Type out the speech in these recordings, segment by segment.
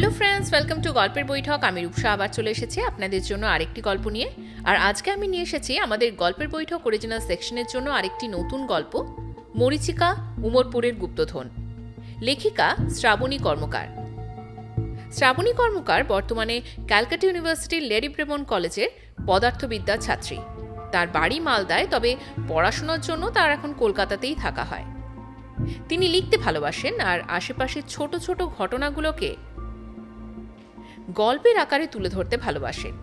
Hello friends, welcome to গল্পের বৈঠক। আমি রূপসা আবার চলে এসেছি আপনাদের জন্য আরেকটি গল্প নিয়ে। আর আজকে আমি নিয়ে এসেছি আমাদের গল্পের বৈঠক অরিজিনাল সেকশনের জন্য আরেকটি নতুন গল্প, মরীচিকা উমরপুরের গুপ্তধন। লেখিকা শ্রাবণী কর্মকার। শ্রাবণী কর্মকার বর্তমানে ক্যালকাটা ইউনিভার্সিটির লেডি ব্রেবন কলেজের পদার্থবিদ্যার ছাত্রী। তার বাড়ি মালদায়, তবে পড়াশোনার জন্য তার এখন কলকাতাতেই থাকা হয়। তিনি লিখতে ভালোবাসেন আর আশেপাশের ছোট ছোট ঘটনাগুলোকে গল্পের আকারে তুলে ধরতে ভালোবাসেন।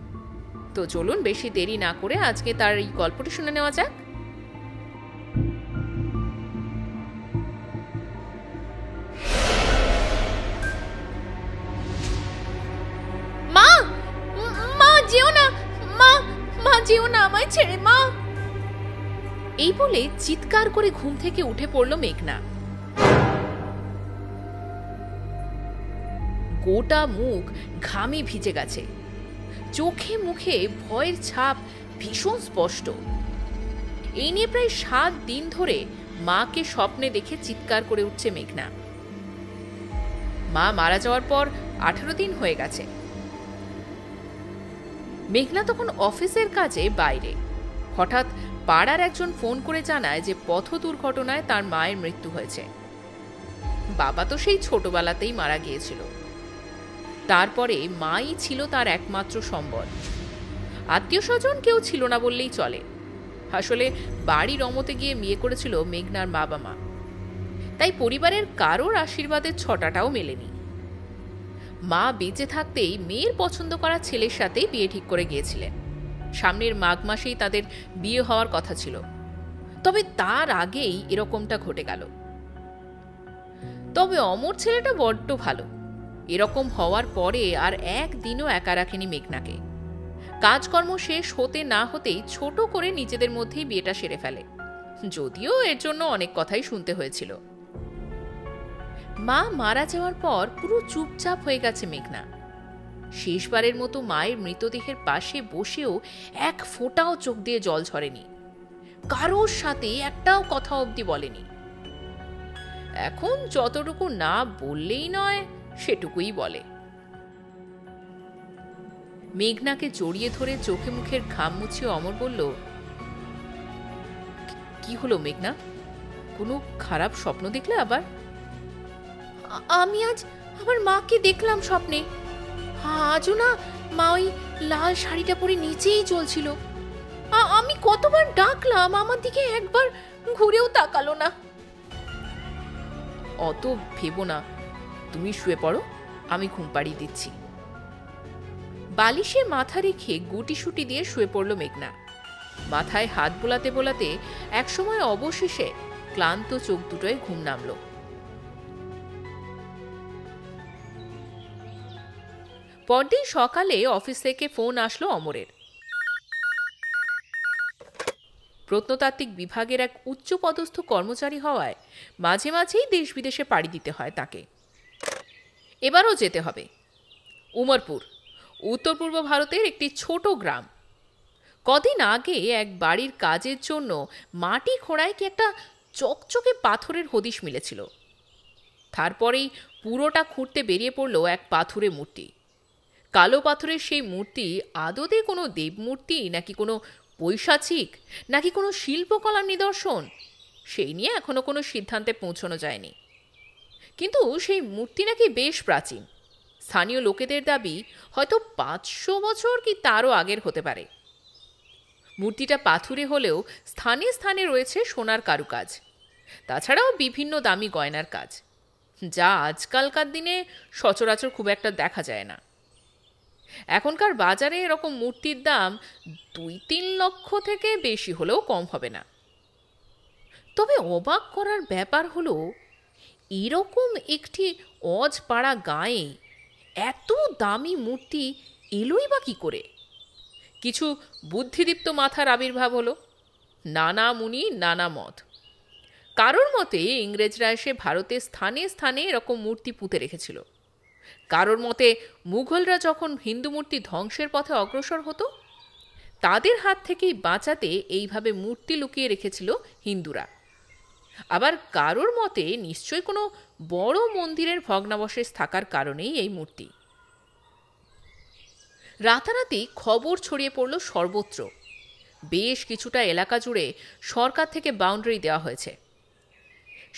তো চলুন বেশি দেরি না করে আজকে তার এই গল্পটি শুনে নেওয়া যাক। মা, মা যেও না, মা, মা যেও না, আমায় ছেড়ে, মা। এই বলে চিৎকার করে ঘুম থেকে উঠে পড়ল মেঘনা। গোটা মুখ ঘামে ভিজে গেছে, চোখে মুখে ভয়ের ছাপ ভীষণ স্পষ্ট। এই নিয়ে প্রায় 7 দিন ধরে মাকে স্বপ্নে দেখে চিৎকার করে উঠছে মেঘনা। মা মারা যাওয়ার পর 18 দিন হয়ে গেছে। মেঘনা তখন অফিসের কাজে বাইরে। হঠাৎ পাড়ার একজন ফোন করে জানায় যে পথ দুর্ঘটনায় তার মায়ের মৃত্যু হয়েছে। বাবা তো সেই ছোটবেলাতেই মারা গিয়েছিল। তারপরে মাই ছিল তার একমাত্র সম্বল। আত্মীয় স্বজন কেউ ছিল না বললেই চলে। আসলে বাড়ি রমতে গিয়ে বিয়ে করেছিল মেঘনার বাবা মা, তাই পরিবারের কারোর আশীর্বাদের ছটাটাও মেলেনি। মা বেঁচে থাকতেই মেয়ের পছন্দ করা ছেলের সাথেই বিয়ে ঠিক করে গিয়েছিলেন। সামনের মাঘ মাসেই তাদের বিয়ে হওয়ার কথা ছিল, তবে তার আগেই এরকমটা ঘটে গেল। তবে অমর ছেলেটা বড্ড ভালো। এরকম হওয়ার পরে আর একদিনও একা রাখেনি মেঘনাকে। কাজকর্ম শেষ হতে না হতেই ছোট করে নিজেদের মধ্যেই বিয়েটা সেরে ফেলে, যদিও এর জন্য অনেক কথাই শুনতে হয়েছিল। মা মারা যাওয়ার পর পুরো চুপচাপ হয়ে গেছে মেঘনা। শেষবারের মতো মায়ের মৃতদেহের পাশে বসেও এক ফোঁটাও চোখ দিয়ে জল ঝরেনি। কারোর সাথে একটাও কথা অবধি বলেনি। এখন যতটুকু না বললেই নয় সেটুকুই বলে। মেঘনাকে জড়িয়ে ধরে চোখে মুখের ঘাম মুছিয়ে অমর বলল, কি হলো মেঘনা? কোনো খারাপ স্বপ্ন দেখলে আবার? আমি আজ আমার মাকে দেখলাম স্বপ্নে। আজও না মা ওই লাল শাড়িটা পরে নিচেই চলছিল। আমি কতবার ডাকলাম, আমার দিকে একবার ঘুরেও তাকালো না। অত ভেবো না, তুমি শুয়ে পড়ো, আমি ঘুম পাড়িয়ে দিচ্ছি। বালিশে মাথা রেখে গুটিসুটি দিয়ে শুয়ে পড়ল মেঘনা। মাথায় হাত বোলাতে বোলাতে একসময় অবশেষে ক্লান্ত চোখ দুটোয় ঘুম নামল। পরদিন সকালে অফিস থেকে ফোন আসলো অমরের। প্রত্নতাত্ত্বিক বিভাগের এক উচ্চপদস্থ কর্মচারী হওয়ায় মাঝে মাঝেই দেশ বিদেশে পাড়ি দিতে হয় তাকে। এবারও যেতে হবে উমরপুর, উত্তর পূর্ব ভারতের একটি ছোট গ্রাম। কদিন আগে এক বাড়ির কাজের জন্য মাটি খোঁড়ায় কি একটা চকচকে পাথরের হদিশ মিলেছিল। তারপরেই পুরোটা খুঁড়তে বেরিয়ে পড়ল এক পাথুরে মূর্তি। কালো পাথরের সেই মূর্তি আদতে কোনো দেবমূর্তি নাকি কোনো পৈশাচিক নাকি কোনো শিল্পকলার নিদর্শন, সেই নিয়ে এখনো কোনো সিদ্ধান্তে পৌঁছানো যায়নি। কিন্তু সেই মূর্তি নাকি বেশ প্রাচীন। স্থানীয় লোকেদের দাবি হয়তো 500 বছর কি তারও আগের হতে পারে। মূর্তিটা পাথুরে হলেও স্থানে স্থানে রয়েছে সোনার কারুকাজ, তাছাড়াও বিভিন্ন দামি গয়নার কাজ, যা আজকালকার দিনে সচরাচর খুব একটা দেখা যায় না। এখনকার বাজারে এরকম মূর্তির দাম 2-3 লক্ষ থেকে বেশি হলেও কম হবে না। তবে অবাক করার ব্যাপার হলো, এরকম একটি অজপাড়া গাঁয়ে এত দামি মূর্তি এলোই বা কি করে? কিছু বুদ্ধিদীপ্ত মাথার আবির্ভাব হলো। নানা মুনি নানা মত। কারোর মতে ইংরেজরা এসে ভারতের স্থানে স্থানে এরকম মূর্তি পুঁতে রেখেছিল। কারোর মতে মুঘলরা যখন হিন্দু মূর্তি ধ্বংসের পথে অগ্রসর হতো, তাদের হাত থেকেই বাঁচাতে এইভাবে মূর্তি লুকিয়ে রেখেছিল হিন্দুরা। আবার কারোর মতে নিশ্চয়ই কোনো বড় মন্দিরের ভগ্নাবশেষ থাকার কারণেই এই মূর্তি। রাতারাতি খবর ছড়িয়ে পড়ল সর্বত্র। বেশ কিছুটা এলাকা জুড়ে সরকার থেকে বাউন্ডারি দেওয়া হয়েছে।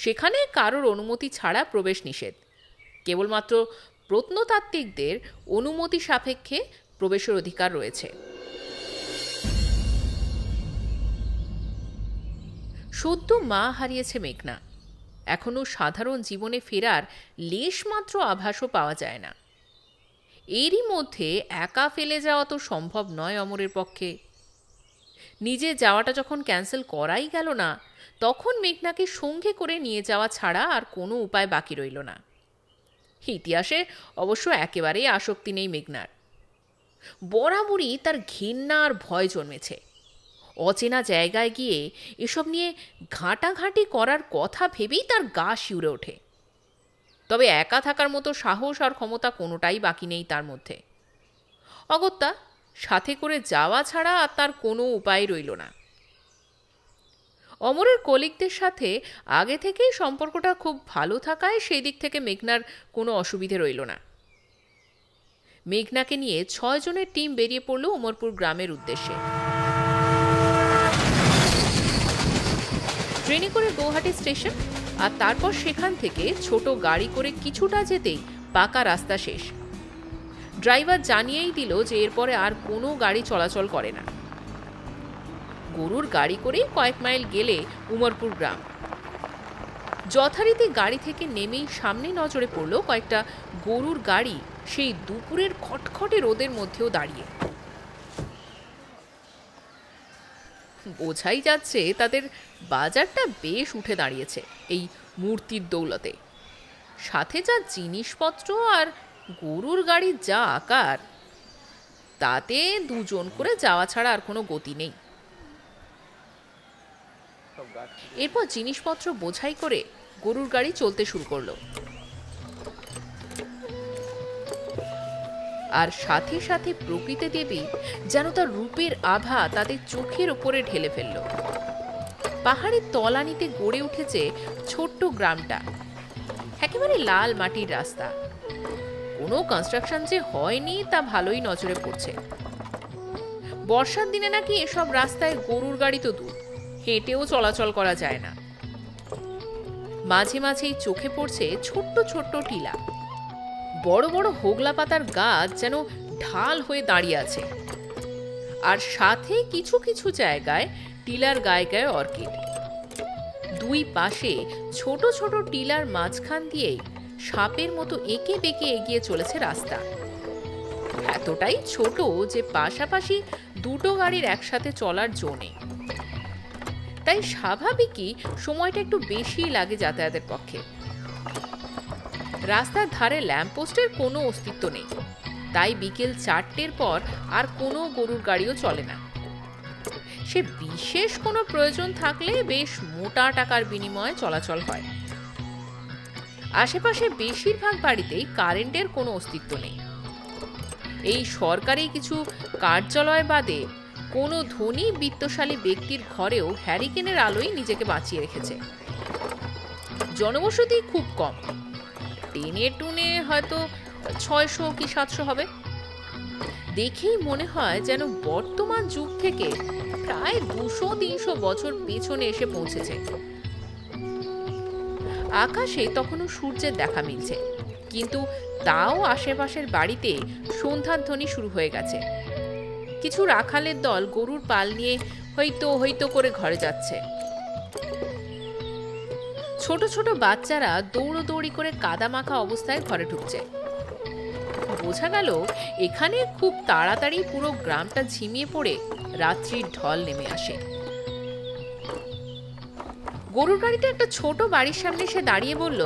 সেখানে কারোর অনুমতি ছাড়া প্রবেশ নিষেধ। কেবলমাত্র প্রত্নতাত্ত্বিকদের অনুমতি সাপেক্ষে প্রবেশের অধিকার রয়েছে। সদ্য মা হারিয়েছে মেঘনা। এখনো সাধারণ জীবনে ফেরার লেশমাত্র আভাসও পাওয়া যায় না। এরই মধ্যে একা ফেলে যাওয়া তো সম্ভব নয় অমরের পক্ষে। নিজে যাওয়াটা যখন ক্যান্সেল করাই গেল না, তখন মেঘনাকে সঙ্গে করে নিয়ে যাওয়া ছাড়া আর কোনো উপায় বাকি রইল না। ইতিহাসে অবশ্য একেবারেই আসক্তি নেই মেঘনার। বরাবরই তার ঘৃণা আর ভয় জন্মেছে। অচেনা জায়গায় গিয়ে এসব নিয়ে ঘাঁটাঘাঁটি করার কথা ভেবেই তার গা শিউরে ওঠে। তবে একা থাকার মতো সাহস আর ক্ষমতা কোনোটাই বাকি নেই তার মধ্যে। অগত্যা সাথে করে যাওয়া ছাড়া আর তার কোনো উপায় রইল না। অমরের কলিগদের সাথে আগে থেকেই সম্পর্কটা খুব ভালো থাকায় সেই দিক থেকে মেঘনার কোনো অসুবিধে রইল না। মেঘনাকে নিয়ে 6 জনের টিম বেরিয়ে পড়ল উমরপুর গ্রামের উদ্দেশ্যে। ট্রেনে করে গৌহাটি স্টেশন, আর তারপর সেখান থেকে ছোট গাড়ি করে কিছুটা যেতেই পাকা রাস্তা শেষ। ড্রাইভার জানিয়েই দিল যে এরপরে আর কোনো গাড়ি চলাচল করে না। গরুর গাড়ি করেই কয়েক মাইল গেলে উমরপুর গ্রাম। যথারীতি গাড়ি থেকে নেমেই সামনে নজরে পড়ল কয়েকটা গরুর গাড়ি সেই দুপুরের খটখটে রোদের মধ্যেও দাঁড়িয়ে। বোঝাই যাচ্ছে তাদের বাজারটা বেশ উঠে দাঁড়িয়েছে এই মূর্তির দৌলতে। সাথে যা জিনিসপত্র আর গরুর গাড়ির যা আকার, তাতে 2 জন করে যাওয়া ছাড়া আর কোনো গতি নেই। এরপর জিনিসপত্র বোঝাই করে গরুর গাড়ি চলতে শুরু করলো। আর সাথে সাথে প্রকৃতি দেবী যেন তার রূপের আভা তাদের চোখের ওপরে ঢেলে ফেলল। পাহাড়ের তলানিতে গড়ে উঠেছে ছোট্ট গ্রামটা। একেবারে লাল মাটির রাস্তা। কোনো কনস্ট্রাকশন যে হয়নি তা ভালোই নজরে পড়ছে। বর্ষার দিনে নাকি এসব রাস্তায় গরুর গাড়ি তো দূর, হেঁটেও চলাচল করা যায় না। মাঝে মাঝেই চোখে পড়ছে ছোট্ট ছোট্ট টিলা। বড় বড় হোগলা পাতার গাছ যেন ঢাল হয়ে দাঁড়িয়ে আছে। আর সাথে কিছু কিছু জায়গায় টিলার গায়ে গায়ে অর্কিড। 2 পাশে ছোট ছোট টিলার মাঝখান দিয়েই সাপের মতো এঁকে বেঁকে এগিয়ে চলেছে রাস্তা। এতটাই ছোট যে পাশাপাশি 2টো গাড়ির একসাথে চলার জো নেই। তাই স্বাভাবিকই সময়টা একটু বেশি লাগে যাতায়াতের পক্ষে। রাস্তার ধারে ল্যাম্পপোস্টের কোনো অস্তিত্ব নেই, তাই বিকেল 4টের পর আর কোনো গরুর গাড়িও চলে না। সে বিশেষ কোনো প্রয়োজন থাকলে বেশ মোটা টাকার বিনিময়ে চলাচল হয়। আশেপাশে বেশিরভাগ বাড়িতেই কারেন্টের কোনো অস্তিত্ব নেই। এই সরকারি কিছু কার্যালয় বাদে কোনো ধনী বিত্তশালী ব্যক্তির ঘরেও হ্যারিকেনের আলোই নিজেকে বাঁচিয়ে রেখেছে। জনবসতি খুব কম, টেনে টুনে হয়তো 600 কি 700 হবে। দেখেই মনে হয় যেন বর্তমান যুগ থেকে প্রায় 200-300 বছর পেছনে এসে পৌঁছেছে। আকাশে তখনও সূর্যের দেখা মিলছে, কিন্তু তাও আশেপাশের বাড়িতে সন্ধ্যার ধ্বনি শুরু হয়ে গেছে। কিছু রাখালের দল গরুর পাল নিয়ে হইতো হইতো করে ঘরে যাচ্ছে। ছোট ছোট বাচ্চারা দৌড়োদৌড়ি করে কাদা মাখা অবস্থায় ঘরে ঢুকছে। বোঝা গেল এখানে খুব তাড়াতাড়ি পুরো গ্রামটা ঝিমিয়ে পড়ে রাত্রির ঢল নেমে আসে। গরুর গাড়িটা একটা ছোট বাড়ির সামনে এসে দাঁড়িয়ে বলল,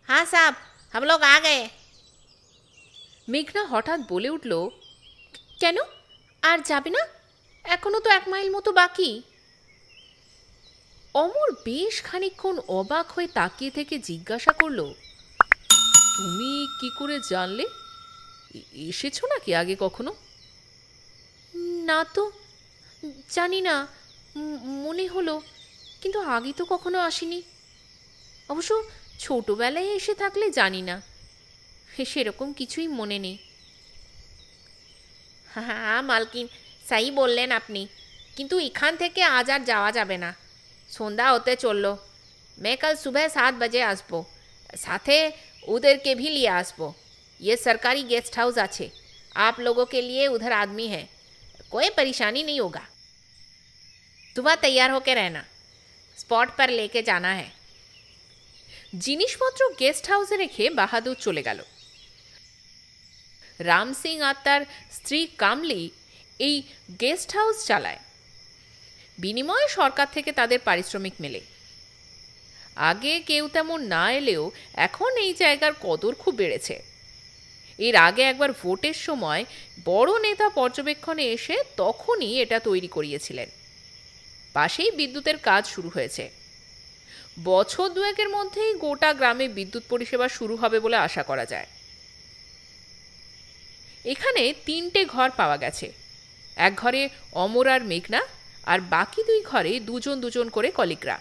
হ্যাঁ সাব, हम लोग आ गए। মেঘনা হঠাৎ বলে উঠল, কেন আর যাবে না? এখনো তো 1 মাইল মতো বাকি। অমর বেশ খানিকক্ষণ অবাক হয়ে তাকিয়ে থেকে জিজ্ঞাসা করল, তুমি কি করে জানলে? এসেছো নাকি আগে কখনো? না তো, জানি না, মনে হলো, কিন্তু আগে তো কখনো আসিনি। অবশ্য ছোটবেলায় এসে থাকলে জানি না, সেরকম কিছুই মনে নেই। হ্যাঁ মালকিন, সাই বললেন আপনি, কিন্তু এখান থেকে আজ আর যাওয়া যাবে না। সন্ধ্যা হতে চললো। मैं कल सुबह 7 बजे আসবো, साथे उधर के भी लिए আসবো। ये सरकारी गेस्ट हाउस আছে, आप लोगों के लिए उधर आदमी है, कोई परेशानी नहीं होगा। सुबह तैयार होके रहना, स्पॉट पर लेके जाना है। জিনিসপত্র গেস্ট হাউসে রেখে বাহাদুর চলে গেল। রাম সিং আর তার স্ত্রী কামলি এই গেস্ট হাউস চালায়। বিনিময়ে সরকার থেকে তাদের পারিশ্রমিক মেলে। আগে কেউ তেমন না এলেও এখন এই জায়গার কদর খুব বেড়েছে। এর আগে একবার ভোটের সময় বড় নেতা পর্যবেক্ষণে এসে তখনই এটা তৈরি করিয়েছিলেন। পাশেই বিদ্যুতের কাজ শুরু হয়েছে। বছর দুয়েকের মধ্যেই গোটা গ্রামে বিদ্যুৎ পরিষেবা শুরু হবে বলে আশা করা যায়। এখানে 3টে ঘর পাওয়া গেছে। এক ঘরে অমর আর মেঘনা, আর বাকি 2 ঘরে দুজন দুজন করে কলিগরা।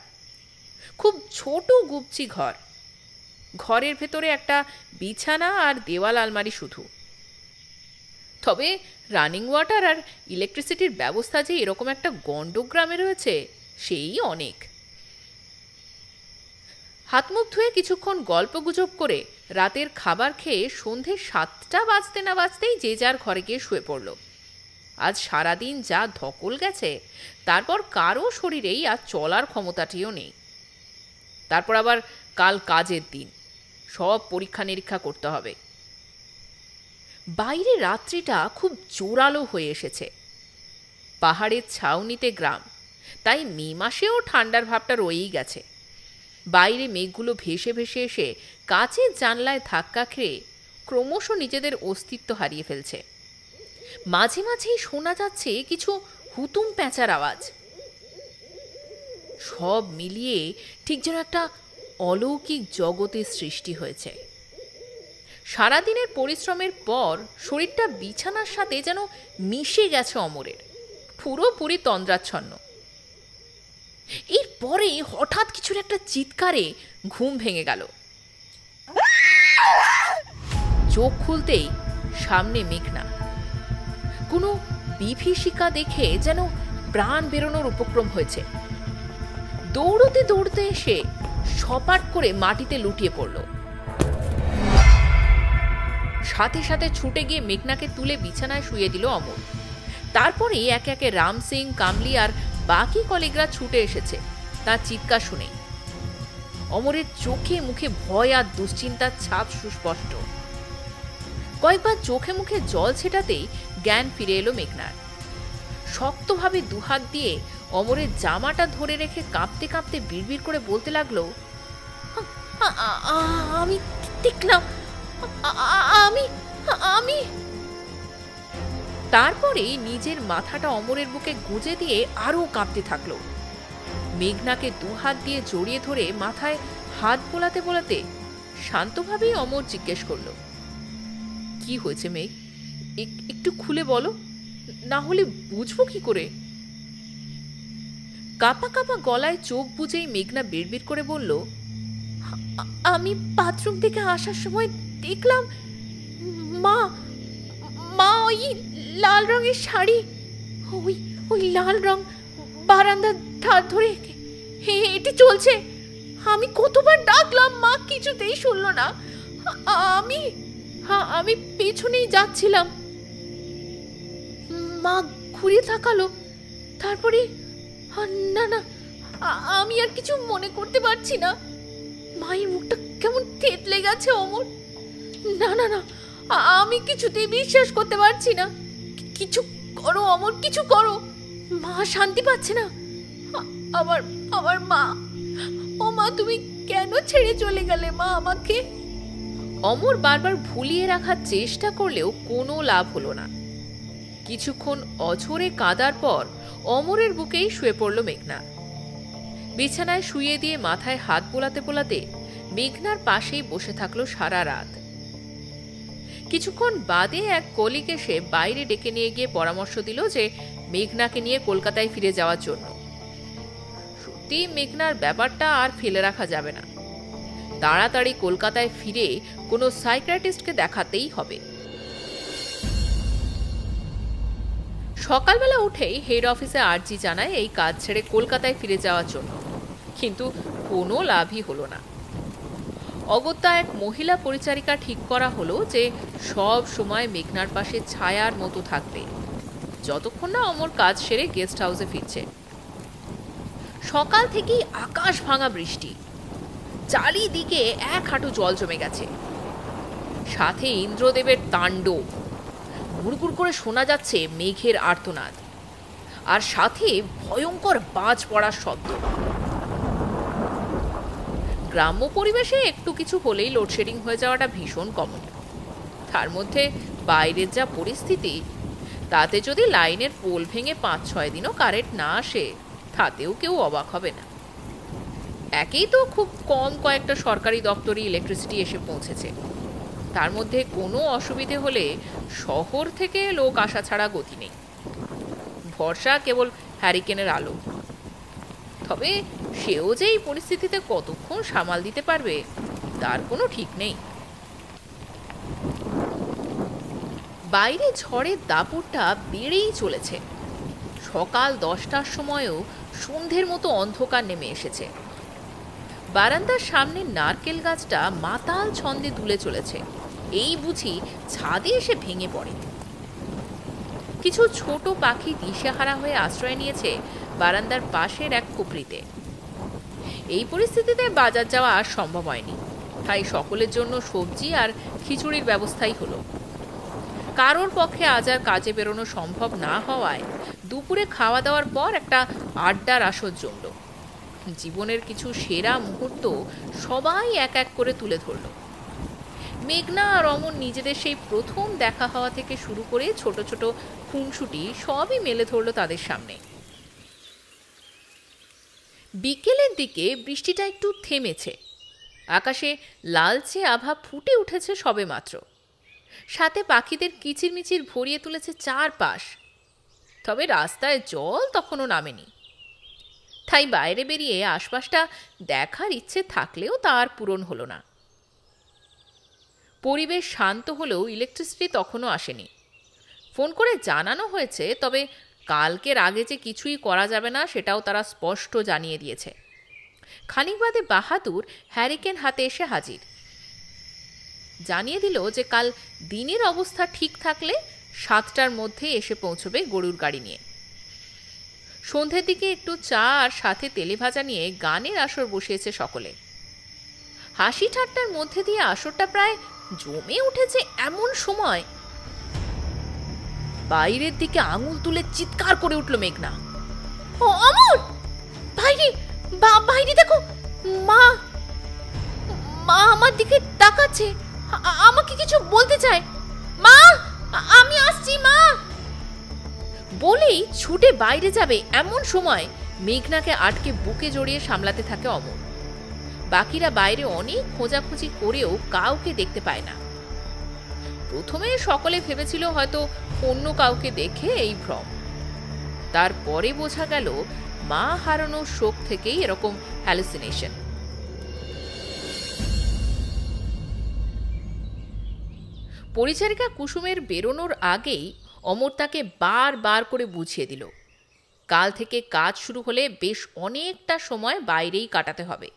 খুব ছোট গুপচি ঘর। ঘরের ভেতরে একটা বিছানা আর দেওয়াল আলমারি শুধু। তবে রানিং ওয়াটার আর ইলেকট্রিসিটির ব্যবস্থা যে এরকম একটা গন্ডক গ্রামে রয়েছে সেই অনেক। হাত মুখ ধুয়ে কিছুক্ষণ গল্পগুজব করে রাতের খাবার খেয়ে সন্ধে 7টা বাজতে না বাজতেই যে যার ঘরে গিয়ে শুয়ে পড়ল। আজ সারাদিন যা ধকল গেছে, তারপর কারো শরীরেই আর চলার ক্ষমতাটিও নেই। তারপর আবার কাল কাজের দিন, সব পরীক্ষা নিরীক্ষা করতে হবে। বাইরে রাত্রিটা খুব জোরালো হয়ে এসেছে। পাহাড়ের ছাউনিতে গ্রাম, তাই মে মাসেও ঠান্ডার ভাবটা রয়েই গেছে। বাইরে মেঘগুলো ভেসে ভেসে এসে কাচের জানলায় ধাক্কা খেয়ে ক্রমশ নিজেদের অস্তিত্ব হারিয়ে ফেলছে। মাঝে মাঝেই শোনা যাচ্ছে কিছু হুতুম প্যাঁচার আওয়াজ। সব মিলিয়ে ঠিক যেন একটা অলৌকিক জগতের সৃষ্টি হয়েছে। সারাদিনের পরিশ্রমের পর শরীরটা বিছানার সাথে যেন মিশে গেছে অমরের, পুরোপুরি তন্দ্রাচ্ছন্ন। এরপরে হঠাৎ কিছুর একটা চিৎকারে ঘুম ভেঙে গেল। চোখ খুলতেই সামনে মেঘনা। কোনো বিভীষিকা দেখে যেন প্রাণ বেরোনোর উপক্রম হয়েছে। দৌড়তে দৌড়তে এসে সপাট করে মাটিতে লুটিয়ে পড়ল। সাথে সাথে ছুটে গিয়ে মেঘনাকে তুলে বিছানায় শুয়ে দিল অমর। তারপরে একে একে রাম সিং, কামলি আর বাকি কলিগরা ছুটে এসেছে তার চিৎকার শুনে। অমরের চোখে মুখে ভয় আর দুশ্চিন্তার ছাপ সুস্পষ্ট। কয়েকবার চোখে মুখে জল ছেটাতেই জ্ঞান ফিরে এলো মেঘনার। শক্তভাবে দুহাত দিয়ে অমরের জামাটা ধরে রেখে কাঁপতে কাঁপতে বিড়বিড় করে বলতে লাগলো, আমি দেখলাম, আমি আমি তারপরে নিজের মাথাটা অমরের বুকে গুঁজে দিয়ে আরো কাঁপতে থাকলো। মেঘনাকে দুহাত দিয়ে জড়িয়ে ধরে মাথায় হাত বোলাতে বোলাতে শান্তভাবেই অমর জিজ্ঞেস করলো, কি হয়েছে মেঘ? একটু খুলে বলো, না হলে বুঝবো কি করে? কাপা কাপা গলায় চোখ বুজেই মেঘনা বিড়বিড় করে বলল, আমি বাথরুম থেকে আসার সময় দেখলাম মা মা ওই লাল রঙের শাড়ি, ওই লাল রং বারান্দার ধার ধরে হেঁটে চলছে। আমি কতবার ডাকলাম, মা কিছুতেই শুনলো না। আমি পেছনেই যাচ্ছিলাম। মা ঘুরে তাকালো, তারপরে না না, আমি আর কিছু মনে করতে পারছি না। মায়ের মুখটা কেমন থেতলে গেছে অমর। না না না, আমি কিছুতেই বিশ্বাস করতে পারছি না। কিছু করো অমর, কিছু করো। মা শান্তি পাচ্ছে না। আমার মা, ও মা, তুমি কেন ছেড়ে চলে গেলে মা আমাকে? অমর বারবার ভুলিয়ে রাখার চেষ্টা করলেও কোনো লাভ হলো না। কিছুক্ষণ অঝরে কাঁদার পর অমরের বুকেই শুয়ে পড়ল মেঘনা। বিছানায় শুয়ে দিয়ে মাথায় হাত বোলাতে বোলাতে মেঘনার পাশেই বসে থাকলো সারা রাত। কিছুক্ষণ বাদে এক কলিগ এসে বাইরে ডেকে নিয়ে গিয়ে পরামর্শ দিল যে মেঘনাকে নিয়ে কলকাতায় ফিরে যাওয়ার জন্য। সত্যি মেঘনার ব্যাপারটা আর ফেলে রাখা যাবে না। তাড়াতাড়ি কলকাতায় ফিরে কোনো সাইকিয়াট্রিস্টকে দেখাতেই হবে। সকালবেলা উঠেই হেড অফিসে আর্জি জানায় এই কাজ ছেড়ে কলকাতায় ফিরে যাওয়ার জন্য, কিন্তু কোনো লাভই হলো না। অগত্যা এক মহিলা পরিচারিকা ঠিক করা হলো যে সব সময় মেঘনার পাশে ছায়ার মতো থাকবে, যতক্ষণ না অমর কাজ সেরে গেস্ট হাউসে ফিরছে। সকাল থেকেই আকাশ ভাঙা বৃষ্টি, চারিদিকে এক হাঁটু জল জমে গেছে, সাথে ইন্দ্রদেবের তাণ্ডব, গুড়গুড় করে শোনা যাচ্ছে মেঘের আর্তনাদ, আর সাথে ভয়ঙ্কর বাজ পড়ার শব্দ। গ্রাম্য পরিবেশে একটু কিছু হলেই লোডশেডিং হয়ে যাওয়াটা ভীষণ কমন। তার মধ্যে বাইরের যা পরিস্থিতি, তাতে যদি লাইনের পোল ভেঙে 5-6 দিনও কারেন্ট না আসে, তাতেও কেউ অবাক হবে না। একেই তো খুব কম কয়েকটা সরকারি দপ্তরে ইলেকট্রিসিটি এসে পৌঁছেছে, তার মধ্যে কোনো অসুবিধে হলে শহর থেকে লোক আসা ছাড়া গতি নেই। ভরসা কেবল হ্যারিকেনের আলো। তবে সেও যে এই পরিস্থিতিতে কতক্ষণ সামাল দিতে পারবে তার কোনো ঠিক নেই। বাইরে ঝড়ের দাপটটা বেড়েই চলেছে। সকাল 10টার সময়ও সন্ধ্যের মতো অন্ধকার নেমে এসেছে। বারান্দার সামনে নারকেল গাছটা মাতাল ছন্দে দুলে চলেছে, এই বুঝি ছাদে এসে ভেঙে পড়ে। কিছু ছোট পাখি দিশেহারা হয়ে আশ্রয় নিয়েছে বারান্দার পাশের এক খুপড়িতে। এই পরিস্থিতিতে বাজার যাওয়া আর সম্ভব হয়নি, তাই সকলের জন্য সবজি আর খিচুড়ির ব্যবস্থাই হলো। কারোর পক্ষে আজ আর কাজে বেরোনো সম্ভব না হওয়ায় দুপুরে খাওয়া দাওয়ার পর একটা আড্ডার আসর জমল। জীবনের কিছু সেরা মুহূর্ত সবাই এক এক করে তুলে ধরল। মেঘনা আর অমর নিজেদের সেই প্রথম দেখা হওয়া থেকে শুরু করে ছোট ছোট খুনসুটি সবই মেলে ধরলো তাদের সামনে। বিকেলের দিকে বৃষ্টিটা একটু থেমেছে, আকাশে লালচে আভা ফুটে উঠেছে সবেমাত্র, সাথে পাখিদের কিচিরমিচির ভরিয়ে তুলেছে চারপাশ। তবে রাস্তায় জল তখনও নামেনি, তাই বাইরে বেরিয়ে আশপাশটা দেখার ইচ্ছে থাকলেও তার পূরণ হলো না। পরিবেশ শান্ত হলেও ইলেকট্রিসিটি তখনও আসেনি। ফোন করে জানানো হয়েছে, তবে কালকের আগে যে কিছুই করা যাবে না সেটাও তারা স্পষ্ট জানিয়ে দিয়েছে। খানিক বাদে বাহাদুর হ্যারিকেন হাতে এসে হাজির, জানিয়ে দিল যে কাল দিনের অবস্থা ঠিক থাকলে 7টার মধ্যে এসে পৌঁছবে গরুর গাড়ি নিয়ে। সন্ধ্যের দিকে একটু চা আর সাথে তেলে ভাজা নিয়ে গানের আসর বসিয়েছে সকলে। হাসি ঠাট্টার মধ্যে দিয়ে আসরটা প্রায় জমে উঠেছে এমন সময় বাইরের দিকে আঙুল তুলে চিৎকার করে উঠল মেঘনা, ও অমর, বাইরে বাইরে দেখো, মা মা আমার দিকে তাকাচ্ছে, আমাকে কিছু বলতে চায়, মা আমি আসছি মা। বলেই ছুটে বাইরে যাবে এমন সময় মেঘনাকে আটকে বুকে জড়িয়ে সামলাতে থাকে অমর। বাকিরা বাইরে অনেক খোঁজাখুঁজি করেও কাউকে দেখতে পায় না। প্রথমে সকলে ভেবেছিল হয়তো অন্য কাউকে দেখে এই ভ্রম, তারপরে বোঝা গেল মা হারানোর শোক থেকেই এরকম হ্যালুসিনেশন। পরিচারিকা কুসুমের বেরোনোর আগেই অমর তাকে বার করে বুঝিয়ে দিল, কাল থেকে কাজ শুরু হলে বেশ অনেকটা সময় বাইরেই কাটাতে হবে,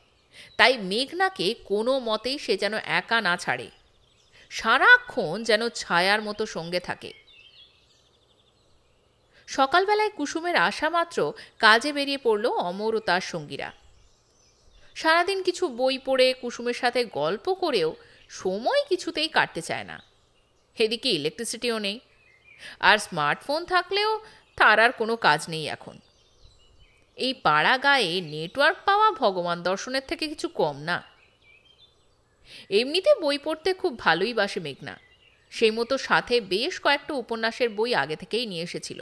তাই মেঘনাকে কোনো মতেই সে যেন একা না ছাড়ে, সারাক্ষণ যেন ছায়ার মতো সঙ্গে থাকে। সকালবেলায় কুসুমের আসা মাত্র কাজে বেরিয়ে পড়ল অমর ও তার সঙ্গীরা। সারাদিন কিছু বই পড়ে কুসুমের সাথে গল্প করেও সময় কিছুতেই কাটতে চায় না। এদিকে ইলেকট্রিসিটিও নেই, আর স্মার্টফোন থাকলেও তার আর কোনো কাজ নেই এখন। এই পাড়া গায়ে নেটওয়ার্ক পাওয়া ভগবান দর্শনের থেকে কিছু কম না। এমনিতে বই পড়তে খুব ভালোই বাসে মেঘনা, সেই মতো সাথে বেশ কয়েকটা উপন্যাসের বই আগে থেকেই নিয়ে এসেছিল।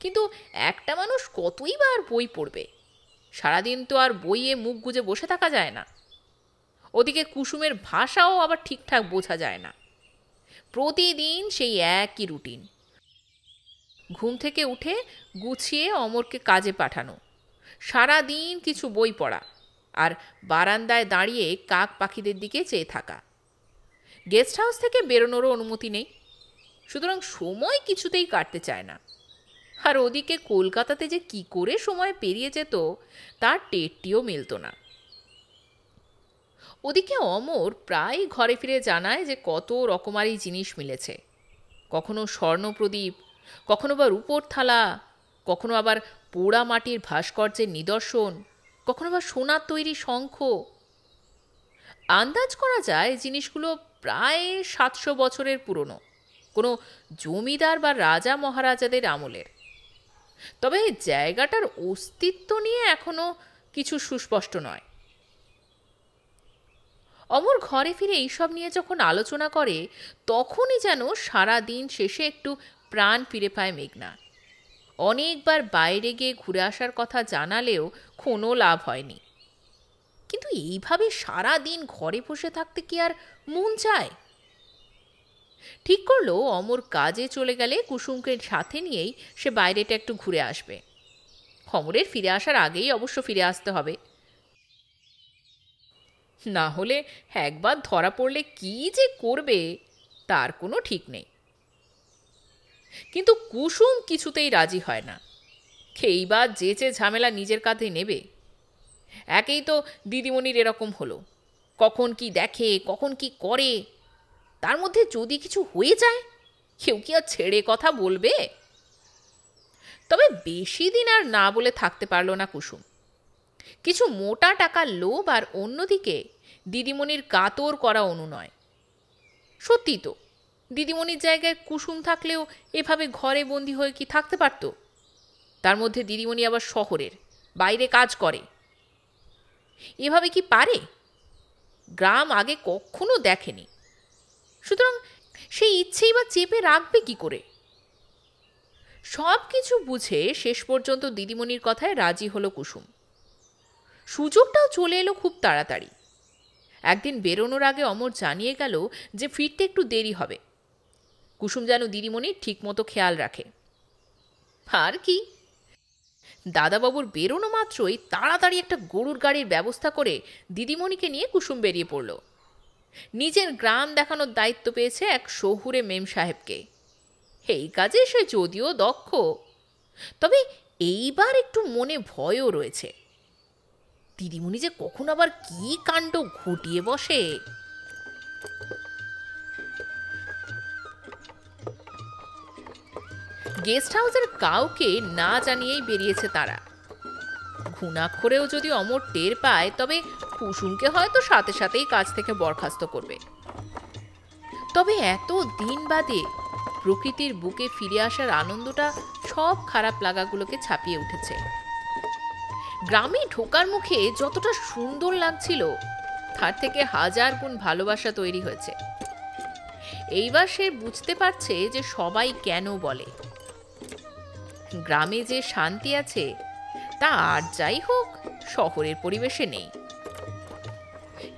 কিন্তু একটা মানুষ কতই বা আর বই পড়বে, সারাদিন তো আর বইয়ে মুখ গুজে বসে থাকা যায় না। ওদিকে কুসুমের ভাষাও আবার ঠিকঠাক বোঝা যায় না। প্রতিদিন সেই একই রুটিন, ঘুম থেকে উঠে গুছিয়ে অমরকে কাজে পাঠানো, সারাদিন কিছু বই পড়া, আর বারান্দায় দাঁড়িয়ে কাক পাখিদের দিকে চেয়ে থাকা। গেস্ট হাউস থেকে বেরোনোরও অনুমতি নেই, সুতরাং সময় কিছুতেই কাটতে চায় না। আর ওদিকে কলকাতাতে যে কি করে সময় পেরিয়ে যেত তার টেরটিও মিলত না। ওদিকে অমর প্রায় ঘরে ফিরে জানায় যে কত রকমারি জিনিস মিলেছে, কখনো স্বর্ণপ্রদীপ, কখনো বা রূপোর থালা, কখনো আবার পোড়া মাটির ভাস্কর্যের নিদর্শন, কখনো বা সোনার তৈরি শঙ্খ। আন্দাজ করা যায় জিনিসগুলো প্রায় 700 বছরের পুরনো, কোনো জমিদার বা রাজা মহারাজাদের আমলের। তবে জায়গাটার অস্তিত্ব নিয়ে এখনো কিছু সুস্পষ্ট নয়। অমর ঘরে ফিরে এইসব নিয়ে যখন আলোচনা করে তখনই যেন সারা দিন শেষে একটু প্রাণ ফিরে পায় মেঘনা। অনেকবার বাইরে গিয়ে ঘুরে আসার কথা জানালেও কোনো লাভ হয়নি। কিন্তু এইভাবে সারা দিন ঘরে বসে থাকতে কি আর মন চায়? ঠিক করলো অমর কাজে চলে গেলে কুসুমকে সাথে নিয়েই সে বাইরেটা একটু ঘুরে আসবে। অমরের ফিরে আসার আগেই অবশ্য ফিরে আসতে হবে, না হলে একবার ধরা পড়লে কি যে করবে তার কোনো ঠিক নেই। কিন্তু কুসুম কিছুতেই রাজি হয় না। এইবার যে ঝামেলা নিজের কাঁধে নেবে। একেই তো দিদিমণির এরকম হলো, কখন কি দেখে, কখন কি করে, তার মধ্যে যদি কিছু হয়ে যায় কেউ কি আর ছেড়ে কথা বলবে? তবে বেশি দিন আর না বলে থাকতে পারল না কুসুম। কিছু মোটা টাকার লোভ আর অন্যদিকে দিদিমণির কাতর করা অনুনয়। সত্যি তো, দিদিমণির জায়গায় কুসুম থাকলেও এভাবে ঘরে বন্দি হয়ে কি থাকতে পারত? তার মধ্যে দিদিমণি আবার শহরের বাইরে কাজ করে, এভাবে কি পারে? গ্রাম আগে কখনো দেখেনি, সুতরাং সেই ইচ্ছেই বা চেপে রাখবে কি করে? সব কিছু বুঝে শেষ পর্যন্ত দিদিমণির কথায় রাজি হলো কুসুম। সুযোগটাও চলে এলো খুব তাড়াতাড়ি। একদিন বেরোনোর আগে অমর জানিয়ে গেল যে ফিরতে একটু দেরি হবে। কুসুম যেন দিদিমণির ঠিক মতো খেয়াল রাখে। আর কি, দাদাবাবুর বেরোনো মাত্রই তাড়াতাড়ি একটা গরুর গাড়ির ব্যবস্থা করে দিদিমণিকে নিয়ে কুসুম বেরিয়ে পড়ল। নিজের গ্রাম দেখানোর দায়িত্ব পেয়েছে এক শহুরে মেম সাহেবকে। এই কাজে সে যদিও দক্ষ, তবে এইবার একটু মনে ভয়ও রয়েছে। দিদিমণি যে কখন আবার কি কাণ্ড ঘটিয়ে বসে। গেস্ট হাউসের কাউকে না জানিয়েই বেরিয়েছে তারা। ঘুণাক্ষরেও যদি অমর টের পায় তবে কুসুমকে হয়তো সাথে সাথেই কাজ থেকে বরখাস্ত করবে। তবে এত দিন বাদে প্রকৃতির বুকে ফিরে আসার আনন্দটা সব খারাপ লাগাগুলোকে ছাপিয়ে উঠেছে। গ্রামে ঢোকার মুখে যতটা সুন্দর লাগছিল তার থেকে 1000 গুণ ভালোবাসা তৈরি হয়েছে। এইবার সে বুঝতে পারছে যে সবাই কেন বলে গ্রামে যে শান্তি আছে তা আর যাই হোক শহরের পরিবেশে নেই।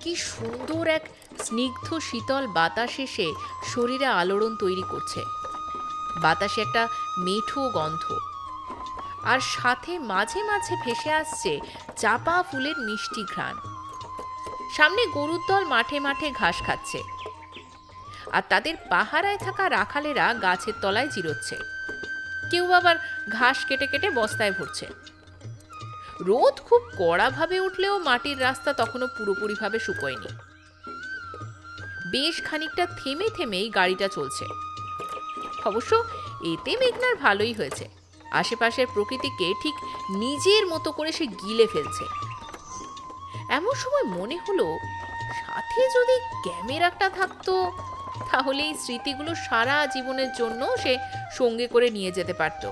কি সুন্দর এক স্নিগ্ধ শীতল বাতাস এসে শরীরে আলোড়ন তৈরি করছে। বাতাসে একটা মেঠো গন্ধ, আর সাথে মাঝে মাঝে ভেসে আসছে চাপা ফুলের মিষ্টি ঘ্রাণ। সামনে গরুর দল মাঠে মাঠে ঘাস খাচ্ছে, আর তাদের পাহারায় থাকা রাখালেরা গাছের তলায় জিরোচ্ছে। কেউ আবার ঘাস কেটে কেটে বস্তায় ভরছে। রোদ খুব কড়াভাবে উঠলেও মাটির রাস্তা তখনও পুরোপুরিভাবে শুকোয়নি। বেশ খানিকটা থেমে থেমেই গাড়িটা চলছে। অবশ্য এতে মেঘনার ভালোই হয়েছে। আশেপাশের প্রকৃতিকে ঠিক নিজের মতো করে সে গিলে ফেলছে। এমন সময় মনে হলো সাথে যদি ক্যামেরাটা থাকতো তাহলে এই স্মৃতিগুলো সারা জীবনের জন্য সে সঙ্গে করে নিয়ে যেতে পারত।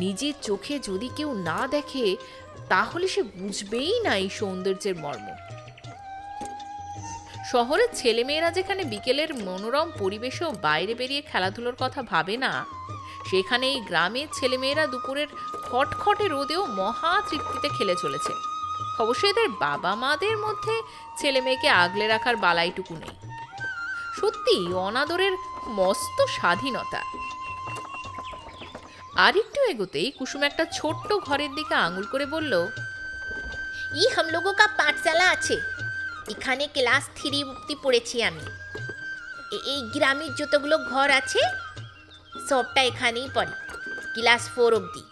নিজের চোখে যদি কেউ না দেখে তাহলে সে বুঝবেই না এই সৌন্দর্যের মর্ম। শহরের ছেলেমেয়েরা যেখানে বিকেলের মনোরম পরিবেশেও বাইরে বেরিয়ে খেলাধুলোর কথা ভাবে না, সেখানে এই গ্রামের ছেলেমেয়েরা দুপুরের খটখটে রোদেও মহা তৃপ্তিতে খেলে চলেছে। অবশ্য এদের বাবা মাদের মধ্যে ছেলে মেয়েকে আগলে রাখার বালাইটুকু নেই। সত্যি অনাদরের মস্ত স্বাধীনতা। আর একটু এগোতেই কুসুম একটা ছোট্ট ঘরের দিকে আঙুল করে বলল, ই হাম লোগো কা পাঠশালা আছে, এখানে ক্লাস 3 অবধি পড়েছি আমি। এই গ্রামের যতগুলো ঘর আছে সবটা এখানেই পড়ে। ক্লাস 4 অবধি।